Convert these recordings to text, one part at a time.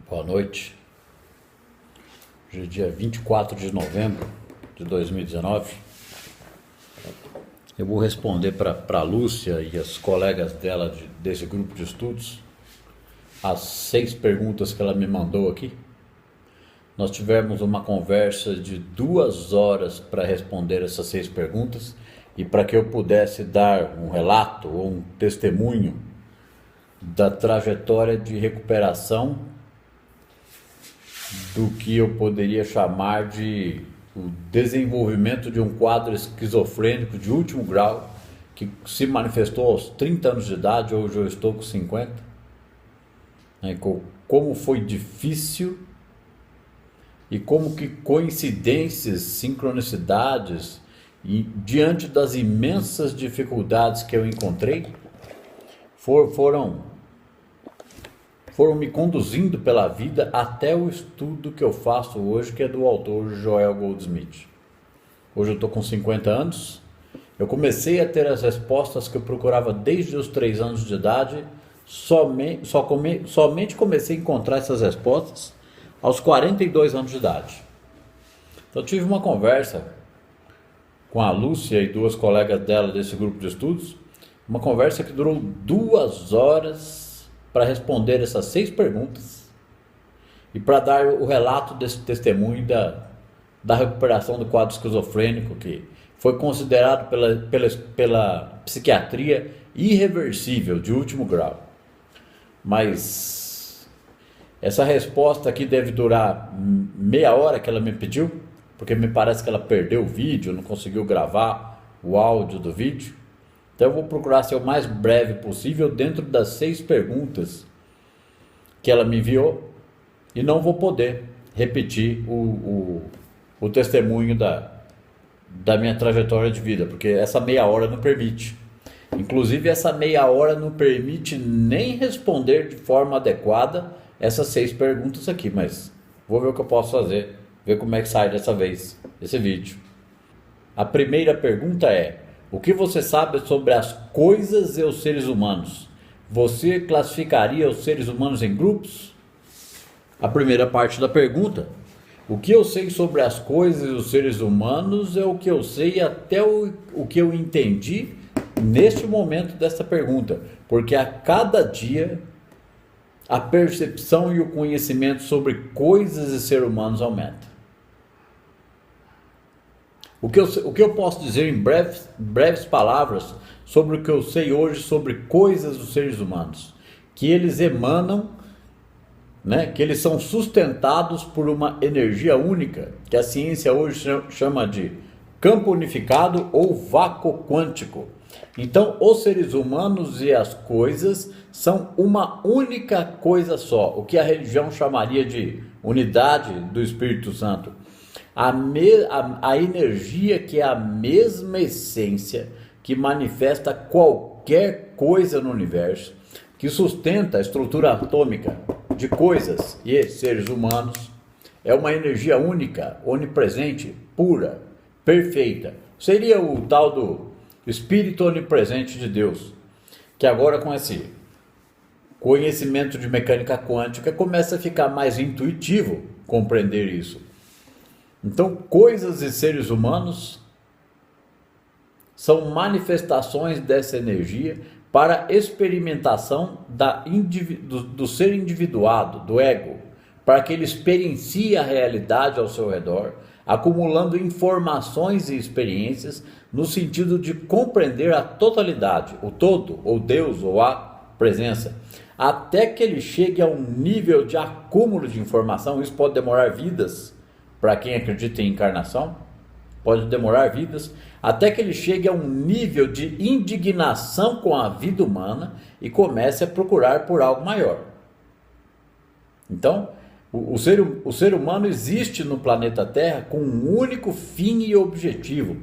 Boa noite. Hoje é dia 24 de novembro de 2019. Eu vou responder para a Lúcia e as colegas dela desse grupo de estudos as 6 perguntas que ela me mandou aqui. Nós tivemos uma conversa de 2 horas para responder essas 6 perguntas e para que eu pudesse dar um relato ou um testemunho da trajetória de recuperação do que eu poderia chamar de o desenvolvimento de um quadro esquizofrênico de último grau que se manifestou aos 30 anos de idade. Hoje eu estou com 50, como foi difícil e como que coincidências, sincronicidades e diante das imensas dificuldades que eu encontrei foram me conduzindo pela vida até o estudo que eu faço hoje, que é do autor Joel Goldsmith. Hoje eu estou com 50 anos, eu comecei a ter as respostas que eu procurava desde os 3 anos de idade, somente comecei a encontrar essas respostas aos 42 anos de idade. Então eu tive uma conversa com a Lúcia e 2 colegas dela desse grupo de estudos, uma conversa que durou 2 horas, para responder essas 6 perguntas e para dar o relato desse testemunho da recuperação do quadro esquizofrênico, que foi considerado pela psiquiatria irreversível, de último grau. Mas essa resposta aqui deve durar meia hora, que ela me pediu, porque me parece que ela perdeu o vídeo, não conseguiu gravar o áudio do vídeo. Então eu vou procurar ser o mais breve possível dentro das 6 perguntas que ela me enviou e não vou poder repetir o testemunho da minha trajetória de vida, porque essa meia hora não permite. Inclusive essa meia hora não permite nem responder de forma adequada essas 6 perguntas aqui, mas vou ver o que eu posso fazer, ver como é que sai dessa vez esse vídeo. A primeira pergunta é: o que você sabe sobre as coisas e os seres humanos? Você classificaria os seres humanos em grupos? A primeira parte da pergunta: o que eu sei sobre as coisas e os seres humanos é o que eu sei até o que eu entendi neste momento desta pergunta, porque a cada dia a percepção e o conhecimento sobre coisas e seres humanos aumenta. O que eu posso dizer em breves palavras sobre o que eu sei hoje sobre coisas dos seres humanos? Que eles emanam, que eles são sustentados por uma energia única, que a ciência hoje chama de campo unificado ou vácuo quântico. Então, os seres humanos e as coisas são uma única coisa só, o que a religião chamaria de unidade do Espírito Santo. A energia que é a mesma essência que manifesta qualquer coisa no universo, que sustenta a estrutura atômica de coisas e seres humanos, é uma energia única, onipresente, pura, perfeita. Seria o tal do Espírito onipresente de Deus, que agora com esse conhecimento de mecânica quântica começa a ficar mais intuitivo compreender isso. Então, coisas e seres humanos são manifestações dessa energia para experimentação do ser individuado, do ego, para que ele experiencie a realidade ao seu redor, acumulando informações e experiências no sentido de compreender a totalidade, o todo, ou Deus, ou a presença, até que ele chegue a um nível de acúmulo de informação. Isso pode demorar vidas. Para quem acredita em encarnação, pode demorar vidas, até que ele chegue a um nível de indignação com a vida humana e comece a procurar por algo maior. Então, o ser humano existe no planeta Terra com um único fim e objetivo: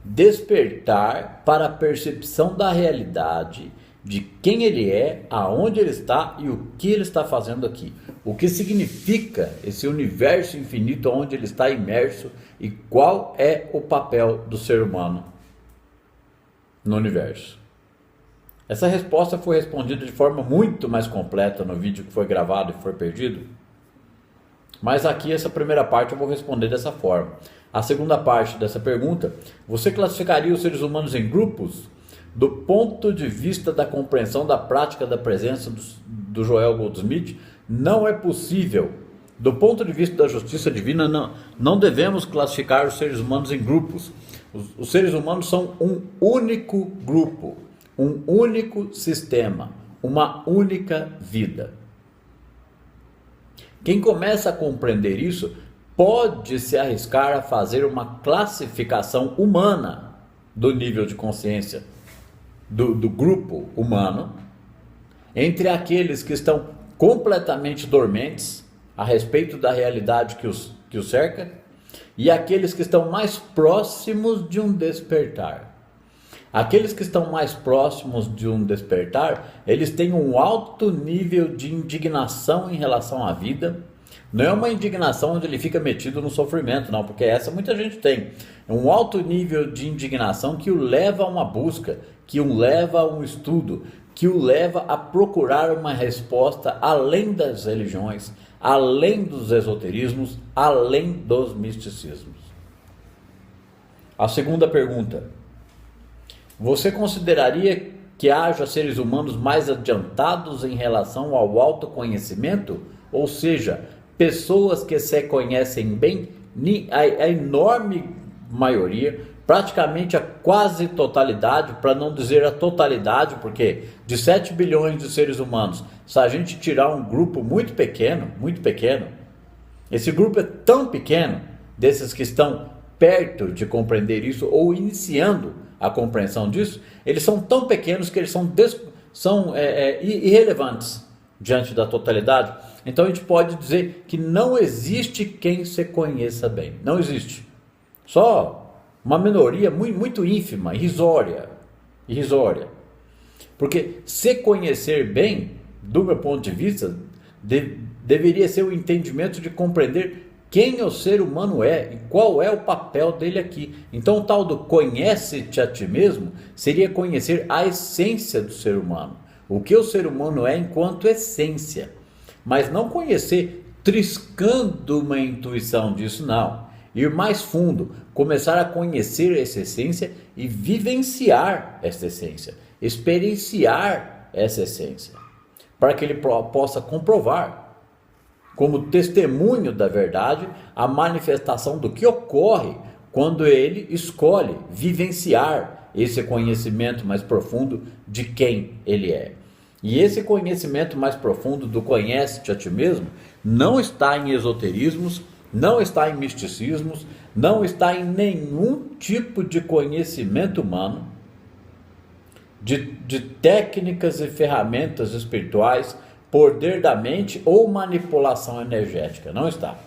despertar para a percepção da realidade, de quem ele é, aonde ele está e o que ele está fazendo aqui. O que significa esse universo infinito onde ele está imerso e qual é o papel do ser humano no universo. Essa resposta foi respondida de forma muito mais completa no vídeo que foi gravado e foi perdido, Mas aqui essa primeira parte eu vou responder dessa forma. A segunda parte dessa pergunta: você classificaria os seres humanos em grupos? Do ponto de vista da compreensão da prática da presença do Joel Goldsmith, não é possível. Do ponto de vista da justiça divina, não devemos classificar os seres humanos em grupos. Os seres humanos são um único grupo, um único sistema, uma única vida. Quem começa a compreender isso pode se arriscar a fazer uma classificação humana do nível de consciência do grupo humano entre aqueles que estão completamente dormentes a respeito da realidade que os cerca e aqueles que estão mais próximos de um despertar. Aqueles que estão mais próximos de um despertar, eles têm um alto nível de indignação em relação à vida. Não é uma indignação onde ele fica metido no sofrimento, não, porque essa muita gente tem. É um alto nível de indignação que o leva a uma busca, que o leva a um estudo, que o leva a procurar uma resposta além das religiões, além dos esoterismos, além dos misticismos. A segunda pergunta: você consideraria que haja seres humanos mais adiantados em relação ao autoconhecimento? Ou seja, pessoas que se conhecem bem, a enorme maioria, praticamente a quase totalidade, para não dizer a totalidade, porque de 7 bilhões de seres humanos, se a gente tirar um grupo muito pequeno, esse grupo é tão pequeno, desses que estão perto de compreender isso ou iniciando a compreensão disso, eles são tão pequenos que eles são irrelevantes diante da totalidade. Então a gente pode dizer que não existe quem se conheça bem. Não existe. Só uma minoria muito ínfima, irrisória. Porque se conhecer bem, do meu ponto de vista, deveria ser o entendimento de compreender quem o ser humano é e qual é o papel dele aqui. Então o tal do conhece-te a ti mesmo seria conhecer a essência do ser humano. O que o ser humano é enquanto essência. Mas não conhecer triscando uma intuição disso, não. Ir mais fundo, começar a conhecer essa essência e vivenciar essa essência. Experienciar essa essência. Para que ele possa comprovar, como testemunho da verdade, a manifestação do que ocorre quando ele escolhe vivenciar esse conhecimento mais profundo de quem ele é. E esse conhecimento mais profundo do conhece-te a ti mesmo não está em esoterismos, não está em misticismos, não está em nenhum tipo de conhecimento humano, de técnicas e ferramentas espirituais, poder da mente ou manipulação energética. Não está.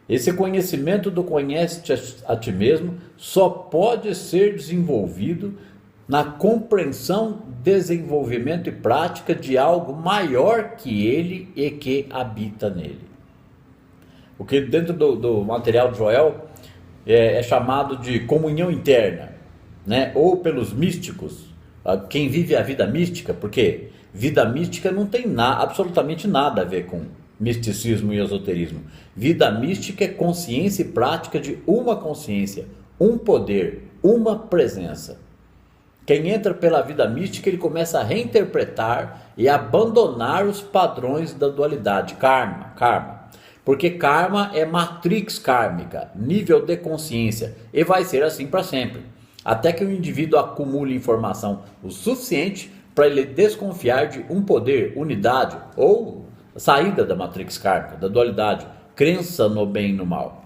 Esse conhecimento do conhece-te a ti mesmo só pode ser desenvolvido na compreensão, desenvolvimento e prática de algo maior que ele e que habita nele. O que dentro do material de Joel é chamado de comunhão interna, né? Ou pelos místicos, quem vive a vida mística, porque vida mística não tem absolutamente nada a ver com misticismo e esoterismo. Vida mística é consciência e prática de uma consciência, um poder, uma presença. Quem entra pela vida mística, ele começa a reinterpretar e abandonar os padrões da dualidade, karma. Porque karma é matrix kármica, nível de consciência, e vai ser assim para sempre. Até que o indivíduo acumule informação o suficiente para ele desconfiar de um poder, unidade ou saída da matrix kármica, da dualidade, crença no bem e no mal.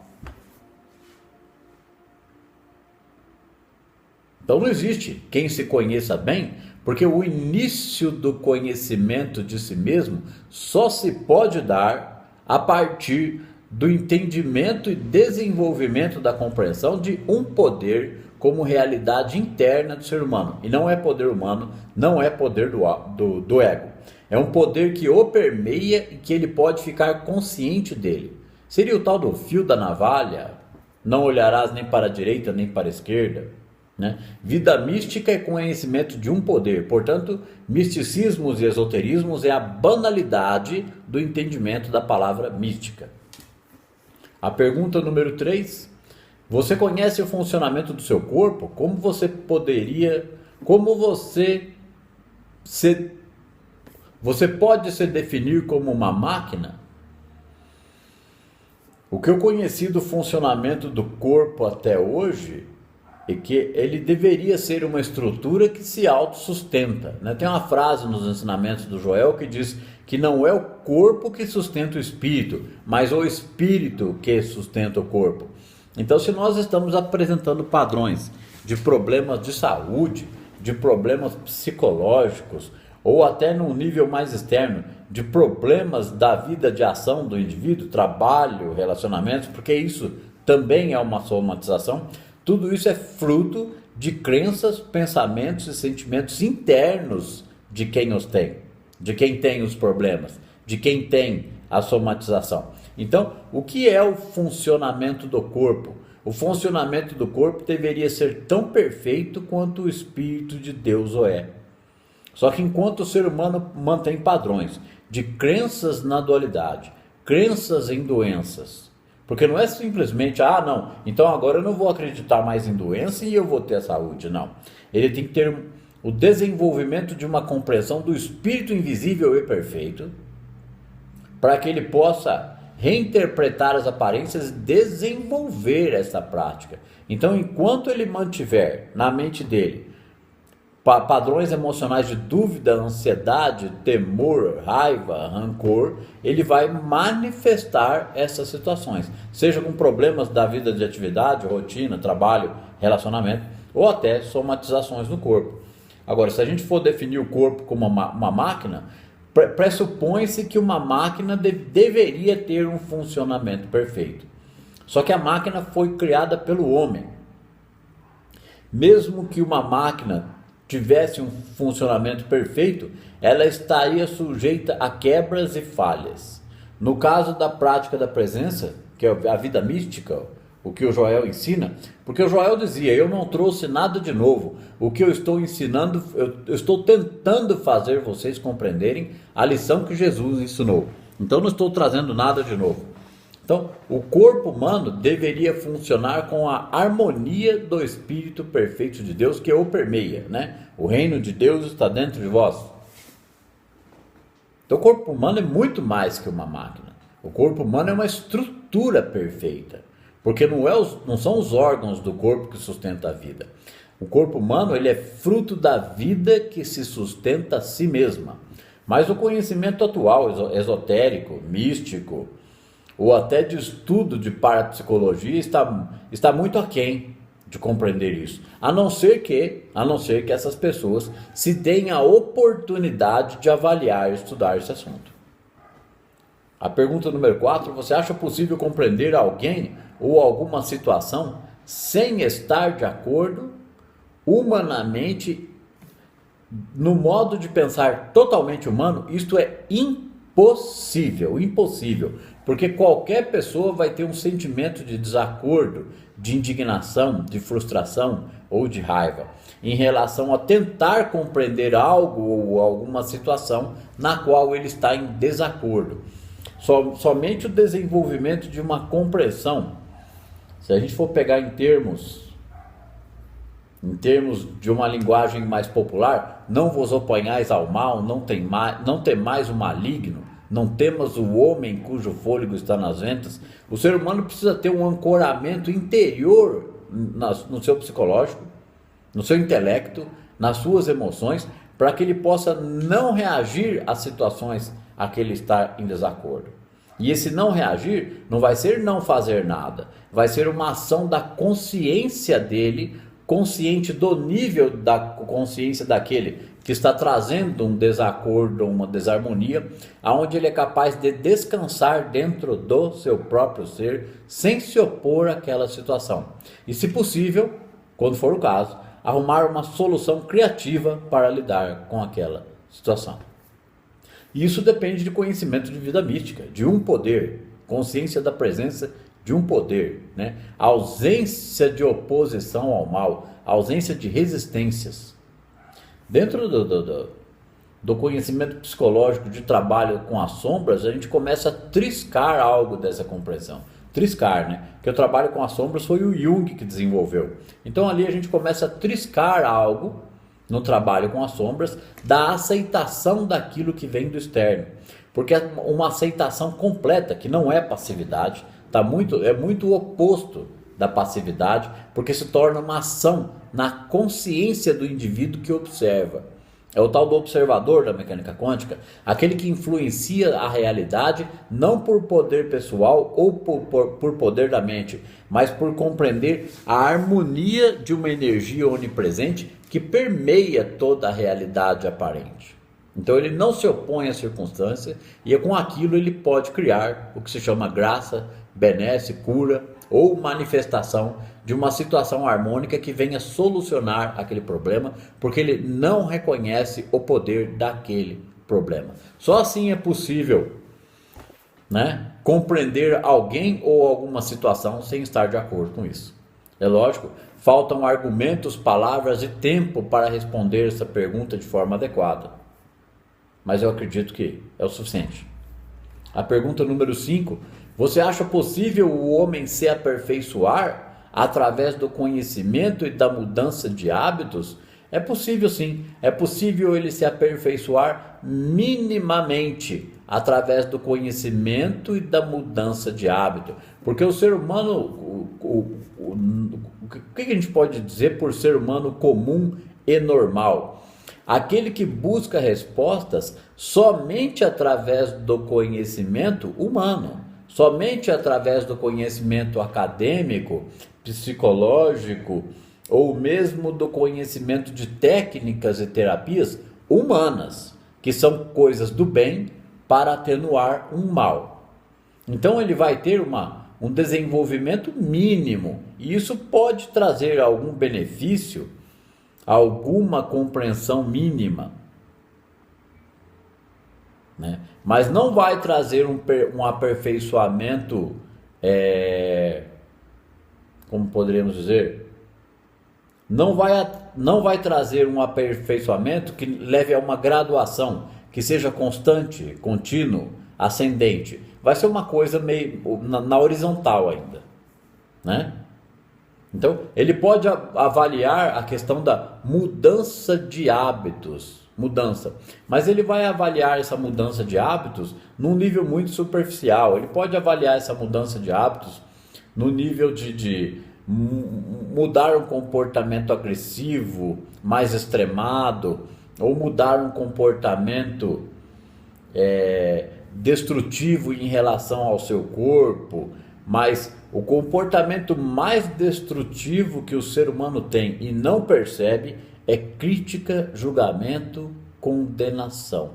Então não existe quem se conheça bem, porque o início do conhecimento de si mesmo só se pode dar a partir do entendimento e desenvolvimento da compreensão de um poder como realidade interna do ser humano. E não é poder humano, não é poder do ego. É um poder que o permeia e que ele pode ficar consciente dele. Seria o tal do fio da navalha, não olharás nem para a direita nem para a esquerda. Né? Vida mística é conhecimento de um poder, portanto, misticismos e esoterismos é a banalidade do entendimento da palavra mística. A pergunta número 3: você conhece o funcionamento do seu corpo? Como você pode se definir como uma máquina? O que eu conheci do funcionamento do corpo até hoje é que ele deveria ser uma estrutura que se autossustenta, né? Tem uma frase nos ensinamentos do Joel que diz que não é o corpo que sustenta o espírito, mas o espírito que sustenta o corpo. Então, se nós estamos apresentando padrões de problemas de saúde, de problemas psicológicos, ou até num nível mais externo, de problemas da vida de ação do indivíduo, trabalho, relacionamentos, porque isso também é uma somatização, tudo isso é fruto de crenças, pensamentos e sentimentos internos de quem os tem, de quem tem os problemas, de quem tem a somatização. Então, o que é o funcionamento do corpo? O funcionamento do corpo deveria ser tão perfeito quanto o Espírito de Deus o é. Só que enquanto o ser humano mantém padrões de crenças na dualidade, crenças em doenças, porque não é simplesmente, não, então agora eu não vou acreditar mais em doença e eu vou ter a saúde, não. Ele tem que ter o desenvolvimento de uma compreensão do Espírito invisível e perfeito, para que ele possa reinterpretar as aparências e desenvolver essa prática. Então, enquanto ele mantiver na mente dele padrões emocionais de dúvida, ansiedade, temor, raiva, rancor, ele vai manifestar essas situações, seja com problemas da vida de atividade, rotina, trabalho, relacionamento, ou até somatizações no corpo. Agora, se a gente for definir o corpo como uma máquina, pressupõe-se que uma máquina deveria ter um funcionamento perfeito. Só que a máquina foi criada pelo homem. Mesmo que uma máquina tivesse um funcionamento perfeito, ela estaria sujeita a quebras e falhas. No caso da prática da presença, que é a vida mística, o que o Joel ensina, porque o Joel dizia, eu não trouxe nada de novo, o que eu estou ensinando, eu estou tentando fazer vocês compreenderem a lição que Jesus ensinou. Então não estou trazendo nada de novo. Então, o corpo humano deveria funcionar com a harmonia do Espírito perfeito de Deus que o permeia, né? O reino de Deus está dentro de vós. Então, o corpo humano é muito mais que uma máquina. O corpo humano é uma estrutura perfeita, porque não são os órgãos do corpo que sustentam a vida. O corpo humano ele é fruto da vida que se sustenta a si mesma. Mas o conhecimento atual, esotérico, místico, ou até de estudo de parapsicologia está muito aquém de compreender isso, a não ser que essas pessoas se deem a oportunidade de avaliar e estudar esse assunto. A pergunta número 4, você acha possível compreender alguém ou alguma situação sem estar de acordo humanamente no modo de pensar totalmente humano? Isto é impossível, porque qualquer pessoa vai ter um sentimento de desacordo, de indignação, de frustração ou de raiva em relação a tentar compreender algo ou alguma situação na qual ele está em desacordo. Somente o desenvolvimento de uma compreensão, se a gente for pegar em termos de uma linguagem mais popular, não vos oponhais ao mal, não temais o maligno, não temas o homem cujo fôlego está nas ventas. O ser humano precisa ter um ancoramento interior no seu psicológico, no seu intelecto, nas suas emoções, para que ele possa não reagir às situações a que ele está em desacordo. E esse não reagir não vai ser não fazer nada, vai ser uma ação da consciência dele, consciente do nível da consciência daquele que está trazendo um desacordo, uma desarmonia, aonde ele é capaz de descansar dentro do seu próprio ser, sem se opor àquela situação. E, se possível, quando for o caso, arrumar uma solução criativa para lidar com aquela situação. Isso depende de conhecimento de vida mística, de um poder, consciência da presença de um poder, né? A ausência de oposição ao mal, a ausência de resistências. Dentro do conhecimento psicológico de trabalho com as sombras, a gente começa a triscar algo dessa compreensão. triscar, né? Que o trabalho com as sombras foi o Jung que desenvolveu. Então ali a gente começa a triscar algo no trabalho com as sombras, da aceitação daquilo que vem do externo. Porque é uma aceitação completa, que não é passividade, é muito o oposto da passividade, porque se torna uma ação na consciência do indivíduo que observa. É o tal do observador da mecânica quântica, aquele que influencia a realidade não por poder pessoal ou por poder da mente, mas por compreender a harmonia de uma energia onipresente que permeia toda a realidade aparente. Então ele não se opõe à circunstância e com aquilo ele pode criar o que se chama graça, benesse, cura ou manifestação de uma situação harmônica que venha solucionar aquele problema, porque ele não reconhece o poder daquele problema. Só assim é possível, né, compreender alguém ou alguma situação sem estar de acordo com isso. É lógico, faltam argumentos, palavras e tempo para responder essa pergunta de forma adequada. Mas eu acredito que é o suficiente. A pergunta número 5. Você acha possível o homem se aperfeiçoar através do conhecimento e da mudança de hábitos? É possível sim. É possível ele se aperfeiçoar minimamente através do conhecimento e da mudança de hábito. Porque o ser humano, o que a gente pode dizer por ser humano comum e normal? Aquele que busca respostas somente através do conhecimento humano, somente através do conhecimento acadêmico, psicológico, ou mesmo do conhecimento de técnicas e terapias humanas, que são coisas do bem para atenuar um mal. Então ele vai ter um desenvolvimento mínimo, e isso pode trazer algum benefício, alguma compreensão mínima, né? Mas não vai trazer um aperfeiçoamento, como poderíamos dizer, não vai trazer um aperfeiçoamento que leve a uma graduação, que seja constante, contínuo, ascendente. Vai ser uma coisa meio na horizontal ainda, né? Então, ele pode avaliar a questão da mudança de hábitos, mas ele vai avaliar essa mudança de hábitos num nível muito superficial. Ele pode avaliar essa mudança de hábitos no nível de mudar um comportamento agressivo, mais extremado, ou mudar um comportamento destrutivo em relação ao seu corpo, mas o comportamento mais destrutivo que o ser humano tem e não percebe é crítica, julgamento, condenação.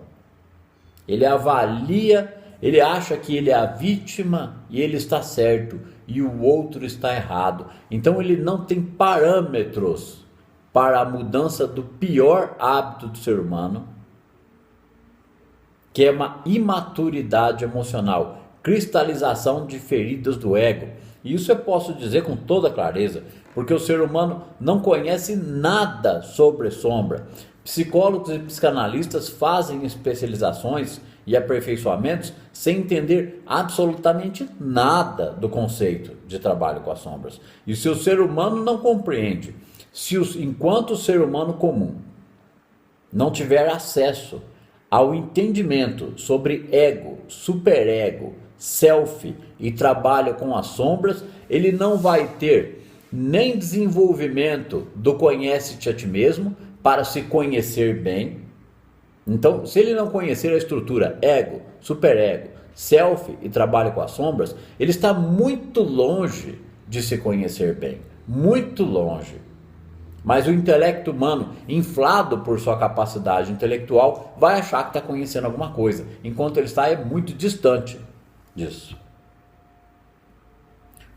Ele avalia, ele acha que ele é a vítima e ele está certo e o outro está errado. Então ele não tem parâmetros para a mudança do pior hábito do ser humano, que é uma imaturidade emocional, cristalização de feridas do ego. E isso eu posso dizer com toda clareza, porque o ser humano não conhece nada sobre sombra. Psicólogos e psicanalistas fazem especializações e aperfeiçoamentos sem entender absolutamente nada do conceito de trabalho com as sombras. E se o ser humano não compreende, enquanto o ser humano comum não tiver acesso ao entendimento sobre ego, superego, self e trabalho com as sombras, ele não vai ter nem desenvolvimento do conhece-te a ti mesmo para se conhecer bem. Então, se ele não conhecer a estrutura ego, superego, self e trabalho com as sombras, ele está muito longe de se conhecer bem, muito longe. Mas o intelecto humano, inflado por sua capacidade intelectual, vai achar que está conhecendo alguma coisa, enquanto ele está muito distante disso.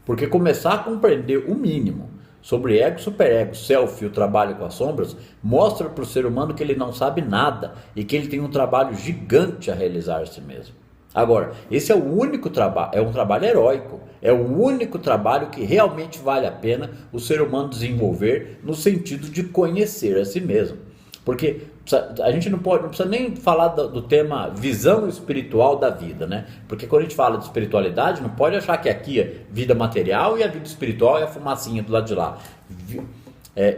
Porque começar a compreender o mínimo sobre ego, superego, self e o trabalho com as sombras mostra para o ser humano que ele não sabe nada e que ele tem um trabalho gigante a realizar a si mesmo. Agora, esse é o único trabalho, é um trabalho heróico, é o único trabalho que realmente vale a pena o ser humano desenvolver no sentido de conhecer a si mesmo. Porque a gente não precisa nem falar do tema visão espiritual da vida, né? Porque quando a gente fala de espiritualidade, não pode achar que aqui é vida material e a vida espiritual é a fumacinha do lado de lá.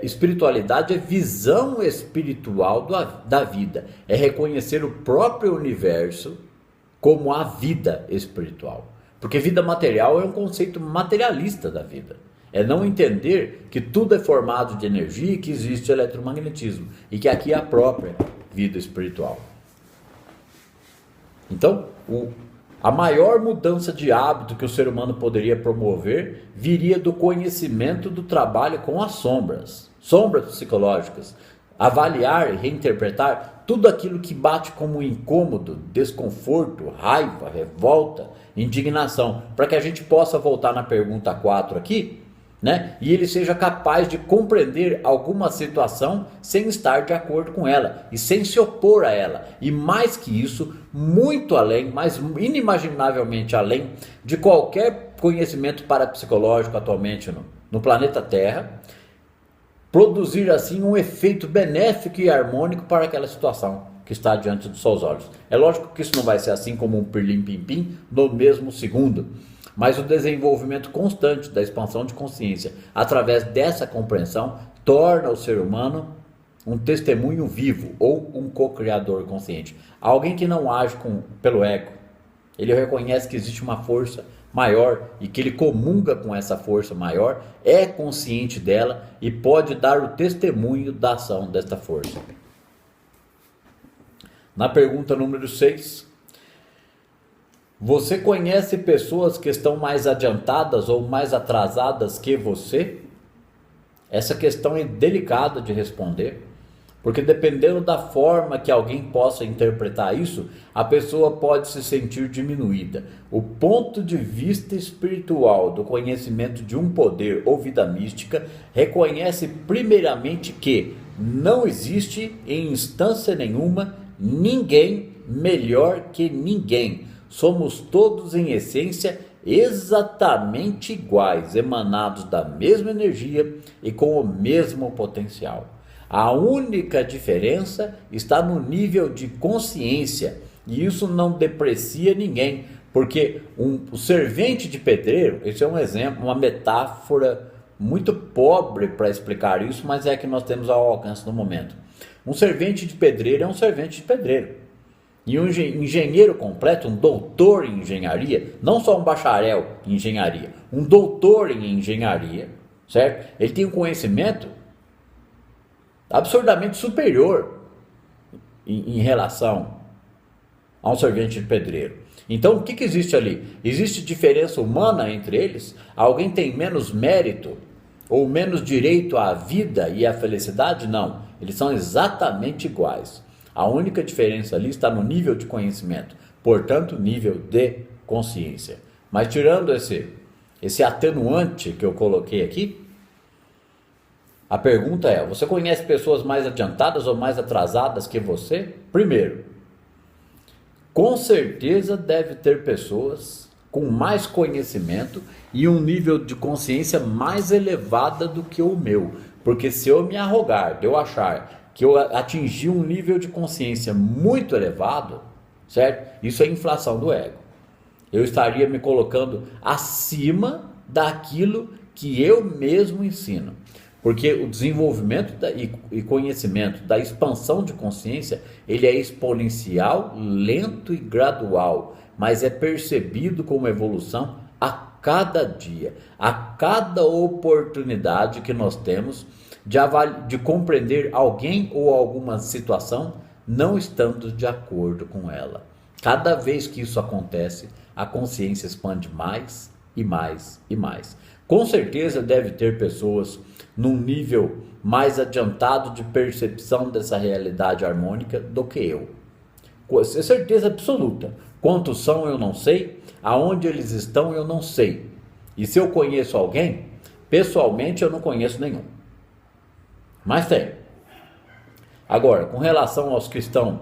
Espiritualidade é visão espiritual da vida, é reconhecer o próprio universo como a vida espiritual. Porque vida material é um conceito materialista da vida. É não entender que tudo é formado de energia e que existe eletromagnetismo. E que aqui é a própria vida espiritual. Então, a maior mudança de hábito que o ser humano poderia promover viria do conhecimento do trabalho com as sombras psicológicas. Avaliar e reinterpretar tudo aquilo que bate como incômodo, desconforto, raiva, revolta, indignação. Para que a gente possa voltar na pergunta 4 aqui, né? E ele seja capaz de compreender alguma situação sem estar de acordo com ela e sem se opor a ela. E mais que isso, muito além, mas inimaginavelmente além de qualquer conhecimento parapsicológico atualmente no planeta Terra, produzir assim um efeito benéfico e harmônico para aquela situação que está diante dos seus olhos. É lógico que isso não vai ser assim como um pirlim-pim-pim no mesmo segundo, mas o desenvolvimento constante da expansão de consciência através dessa compreensão torna o ser humano um testemunho vivo ou um co-criador consciente. Alguém que não age pelo ego. Ele reconhece que existe uma força maior e que ele comunga com essa força maior, é consciente dela e pode dar o testemunho da ação desta força. Na pergunta número 6, você conhece pessoas que estão mais adiantadas ou mais atrasadas que você? Essa questão é delicada de responder, porque dependendo da forma que alguém possa interpretar isso, a pessoa pode se sentir diminuída. O ponto de vista espiritual do conhecimento de um poder ou vida mística reconhece primeiramente que não existe em instância nenhuma ninguém melhor que ninguém. Somos todos em essência exatamente iguais, emanados da mesma energia e com o mesmo potencial. A única diferença está no nível de consciência, e isso não deprecia ninguém, porque o servente de pedreiro, esse é um exemplo, uma metáfora muito pobre para explicar isso, mas é que nós temos ao alcance no momento. Um servente de pedreiro é um servente de pedreiro. E um engenheiro completo, um doutor em engenharia, não só um bacharel em engenharia, um doutor em engenharia, certo? Ele tem um conhecimento absurdamente superior em relação a um servente de pedreiro. Então, o que existe ali? Existe diferença humana entre eles? Alguém tem menos mérito ou menos direito à vida e à felicidade? Não, eles são exatamente iguais. A única diferença ali está no nível de conhecimento, portanto, nível de consciência. Mas tirando esse atenuante que eu coloquei aqui, a pergunta é: você conhece pessoas mais adiantadas ou mais atrasadas que você? Primeiro, com certeza deve ter pessoas com mais conhecimento e um nível de consciência mais elevada do que o meu. Porque se eu me arrogar, de eu achar que eu atingi um nível de consciência muito elevado, certo? Isso é inflação do ego. Eu estaria me colocando acima daquilo que eu mesmo ensino. Porque o desenvolvimento e conhecimento da expansão de consciência, ele é exponencial, lento e gradual, mas é percebido como evolução a cada dia, a cada oportunidade que nós temos de compreender alguém ou alguma situação não estando de acordo com ela. Cada vez que isso acontece, a consciência expande mais e mais e mais. Com certeza deve ter pessoas num nível mais adiantado de percepção dessa realidade harmônica do que eu. Com certeza absoluta. Quantos são eu não sei, aonde eles estão eu não sei. E se eu conheço alguém, pessoalmente eu não conheço nenhum. Mas tem. Agora, com relação aos que estão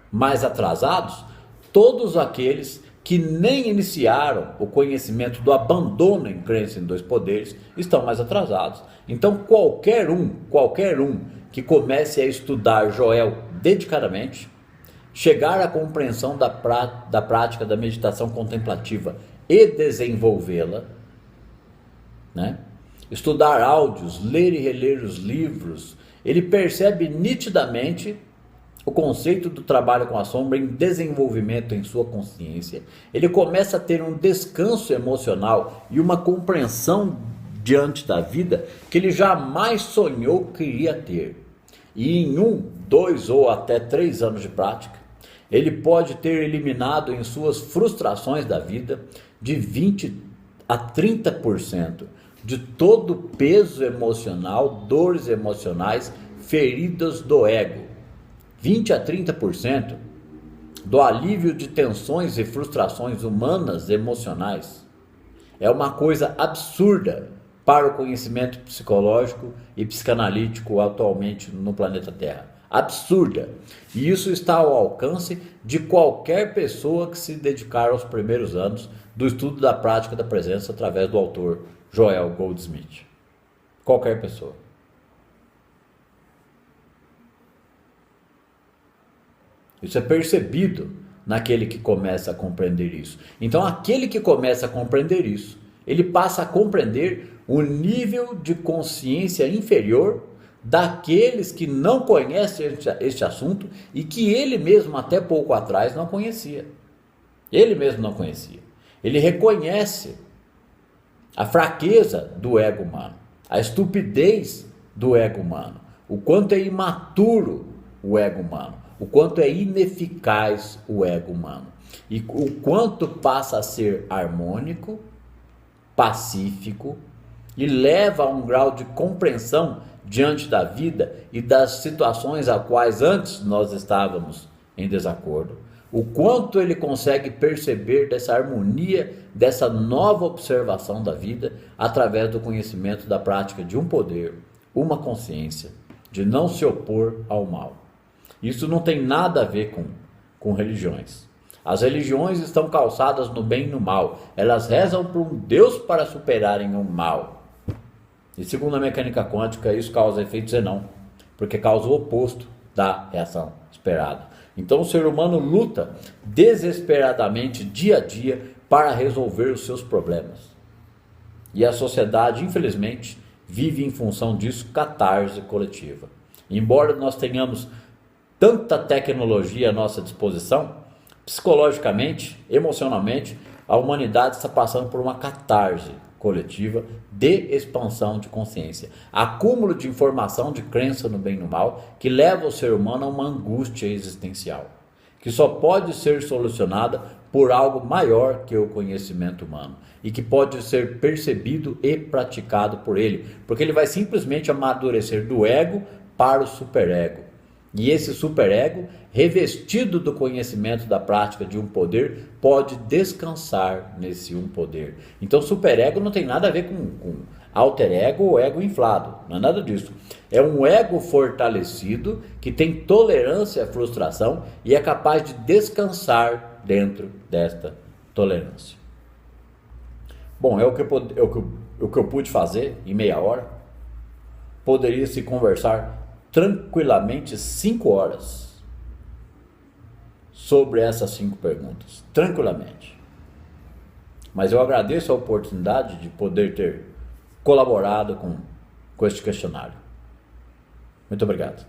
mais atrasados, todos aqueles que nem iniciaram o conhecimento do abandono em crença em dois poderes estão mais atrasados. Então qualquer um que comece a estudar Joel dedicadamente, chegar à compreensão da prática da meditação contemplativa e desenvolvê-la, né? Estudar áudios, ler e reler os livros, ele percebe nitidamente o conceito do trabalho com a sombra em desenvolvimento em sua consciência. Ele começa a ter um descanso emocional e uma compreensão diante da vida que ele jamais sonhou que iria ter. E em 1, 2 ou até 3 anos de prática, ele pode ter eliminado em suas frustrações da vida de 20 a 30% de todo o peso emocional, dores emocionais, feridas do ego. 20 a 30% do alívio de tensões e frustrações humanas emocionais. É uma coisa absurda para o conhecimento psicológico e psicanalítico atualmente no planeta Terra. Absurda. E isso está ao alcance de qualquer pessoa que se dedicar aos primeiros anos do estudo da prática da presença através do autor Joel Goldsmith. Qualquer pessoa. Isso é percebido naquele que começa a compreender isso. Então, aquele que começa a compreender isso, ele passa a compreender o nível de consciência inferior daqueles que não conhecem este assunto e que ele mesmo até pouco atrás não conhecia. Ele mesmo não conhecia. Ele reconhece a fraqueza do ego humano, a estupidez do ego humano, o quanto é imaturo o ego humano, o quanto é ineficaz o ego humano e o quanto passa a ser harmônico, pacífico e leva a um grau de compreensão diante da vida e das situações a quais antes nós estávamos em desacordo, o quanto ele consegue perceber dessa harmonia, dessa nova observação da vida através do conhecimento da prática de um poder, uma consciência, de não se opor ao mal. Isso não tem nada a ver com religiões. As religiões estão calçadas no bem e no mal. Elas rezam por um Deus para superarem o mal. E segundo a mecânica quântica, isso causa efeito Zenão, porque causa o oposto da reação esperada. Então o ser humano luta desesperadamente dia a dia para resolver os seus problemas. E a sociedade, infelizmente, vive em função disso catarse coletiva. Embora nós tenhamos tanta tecnologia à nossa disposição, psicologicamente, emocionalmente, a humanidade está passando por uma catarse coletiva de expansão de consciência. Acúmulo de informação, de crença no bem e no mal, que leva o ser humano a uma angústia existencial, que só pode ser solucionada por algo maior que o conhecimento humano e que pode ser percebido e praticado por ele, porque ele vai simplesmente amadurecer do ego para o superego. E esse superego, revestido do conhecimento da prática de um poder, pode descansar nesse um poder. Então superego não tem nada a ver com alter ego ou ego inflado, não é nada disso. É um ego fortalecido que tem tolerância à frustração e é capaz de descansar dentro desta tolerância. Bom, é o que eu pude fazer em meia hora. Poderia se conversar tranquilamente 5 horas sobre essas 5 perguntas, tranquilamente. Mas eu agradeço a oportunidade de poder ter colaborado com este questionário. Muito obrigado.